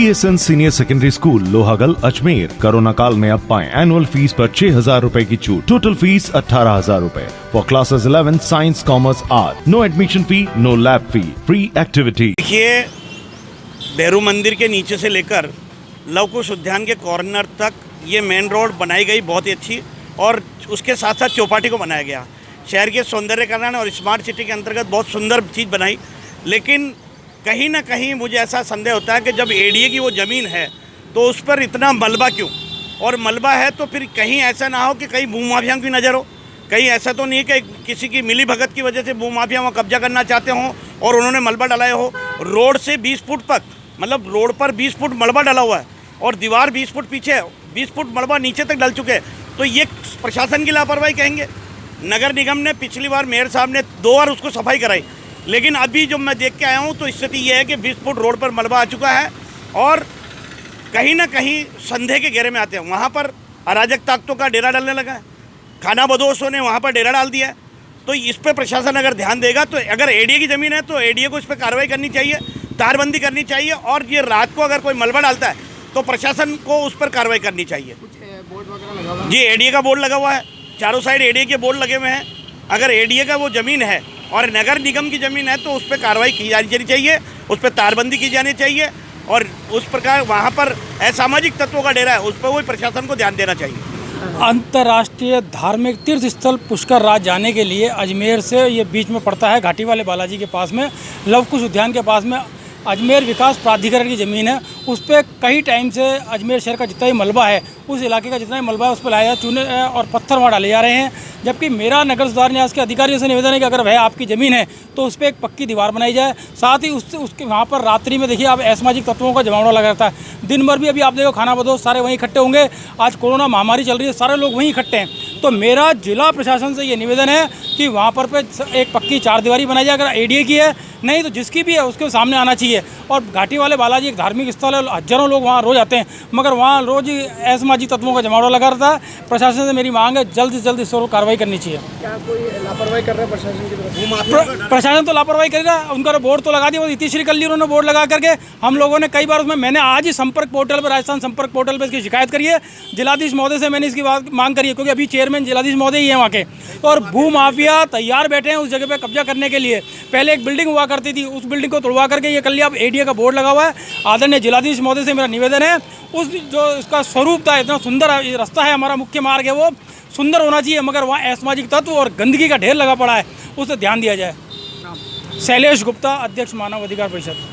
GSN senior secondary school Lohagal Ajmer. Corona काल में अब पाएं एनुअल फीस पर 6,000 रूपए की छूट। टोटल फीस 18,000 रूपए for classes 11 science commerce art. No admission fee, no lab fee, free activity. देखिए, भैरू मंदिर के नीचे से लेकर लव कुश उद्यान के कॉर्नर तक ये मेन रोड बनाई गई बहुत ही अच्छी, और उसके साथ साथ चौपाटी को बनाया गया। शहर के सौंदर्यकरण और स्मार्ट सिटी के अंतर्गत बहुत सुंदर चीज़ बनाई। लेकिन कहीं ना कहीं मुझे ऐसा संदेह होता है कि जब एडीए की वो ज़मीन है तो उस पर इतना मलबा क्यों? और मलबा है तो फिर कहीं ऐसा ना हो कि कहीं भूमाफिया की नज़र हो। कहीं ऐसा तो नहीं है कि किसी की मिली भगत की वजह से भूमाफिया वहाँ कब्जा करना चाहते हों और उन्होंने मलबा डलाया हो। रोड से 20 फुट तक, मतलब रोड पर 20 फुट मलबा डला हुआ है और दीवार 20 फुट पीछे है, 20 फुट मलबा नीचे तक डल चुके हैं। तो ये प्रशासन की लापरवाही कहेंगे। नगर निगम ने पिछली बार मेयर साहब ने 2 बार उसको सफाई कराई, लेकिन अभी जो मैं देख के आया हूँ तो स्थिति ये है कि 20 फुट रोड पर मलबा आ चुका है और कहीं ना कहीं संदेह के घेरे में आते हैं। वहाँ पर अराजक ताकतों का डेरा डालने लगा है, खाना बदोशों ने वहाँ पर डेरा डाल दिया है। तो इस पर प्रशासन अगर ध्यान देगा तो अगर एडीए की ज़मीन है तो एडीए को इस पर कार्रवाई करनी चाहिए, तारबंदी करनी चाहिए, और ये रात को अगर कोई मलबा डालता है तो प्रशासन को उस पर कार्रवाई करनी चाहिए। बोर्ड वगैरह लगा हुआ है? जी, एडीए का बोर्ड लगा हुआ है, चारों साइड एडीए के बोर्ड लगे हुए हैं। अगर एडीए का वो ज़मीन है और नगर निगम की ज़मीन है तो उस पर कार्रवाई की जानी चाहिए, उस पर तारबंदी की जानी चाहिए, और उस प्रकार वहाँ पर असामाजिक तत्वों का डेरा है उस पर वही प्रशासन को ध्यान देना चाहिए। अंतर्राष्ट्रीय धार्मिक तीर्थ स्थल पुष्कर राज जाने के लिए अजमेर से ये बीच में पड़ता है, घाटी वाले बालाजी के पास में, लव कुश उद्यान के पास में अजमेर विकास प्राधिकरण की ज़मीन है। उस पर कई टाइम से अजमेर शहर का जितना ही मलबा है, उस इलाके का जितना ही मलबा है, उस पर लाया चूने और पत्थर वहाँ डाले जा रहे हैं। जबकि मेरा नगर सुधार न्यास के अधिकारियों से निवेदन है कि अगर वह आपकी ज़मीन है तो उस पर एक पक्की दीवार बनाई जाए। साथ ही उसके वहाँ पर रात्रि में देखिए आप असामाजिक तत्वों का जमावड़ा लगा रहता है। दिन भर भी अभी आप देखो खाना बदोश सारे वहीं इकट्ठे होंगे। आज कोरोना महामारी चल रही है, सारे लोग वहीं इकट्ठे हैं। तो मेरा जिला प्रशासन से ये निवेदन है कि वहाँ पर एक पक्की 4 दीवारी बनाई जाए। अगर एडीए की है, नहीं तो जिसकी भी है उसके सामने आना चाहिए। और घाटी वाले बालाजी एक धार्मिक स्थल है, हजारों लोग वहाँ रोज आते हैं, मगर वहाँ रोज असामाजिक तत्वों का जमावड़ा लगा रहता है। प्रशासन से मेरी मांग है जल्द से जल्द इस पर कार्रवाई करनी चाहिए। क्या कोई लापरवाही कर रहा है प्रशासन की तरफ? प्रशासन तो लापरवाही करेगा, उनका बोर्ड तो लगा दिया, वो इतिश्री कर ली उन्होंने बोर्ड लगा करके। हम लोगों ने कई बार उसमें, मैंने आज ही संपर्क पोर्टल पर, राजस्थान संपर्क पोर्टल पर इसकी शिकायत करी है। जिलाधीश महोदय से मैंने इसकी बात मांग करी है, क्योंकि अभी चेयरमैन जिलाधीश महोदय ही हैं वहाँ के, और भूमाफिया तैयार बैठे हैं उस जगह पे कब्जा करने के लिए। पहले एक बिल्डिंग हुआ करती थी, उस बिल्डिंग को तोड़वा करके ये कर लिया। अब एडीए का बोर्ड लगा हुआ है। आदरणीय जिलाधीश महोदय से मेरा निवेदन है, उस जो इसका स्वरूप था, इतना सुंदर रास्ता है, हमारा मुख्य मार्ग है, वो सुंदर होना चाहिए, मगर वहाँ असामाजिक तत्व और गंदगी का ढेर लगा पड़ा है, उस पर ध्यान दिया जाए। शैलेश गुप्ता, अध्यक्ष मानव अधिकार परिषद।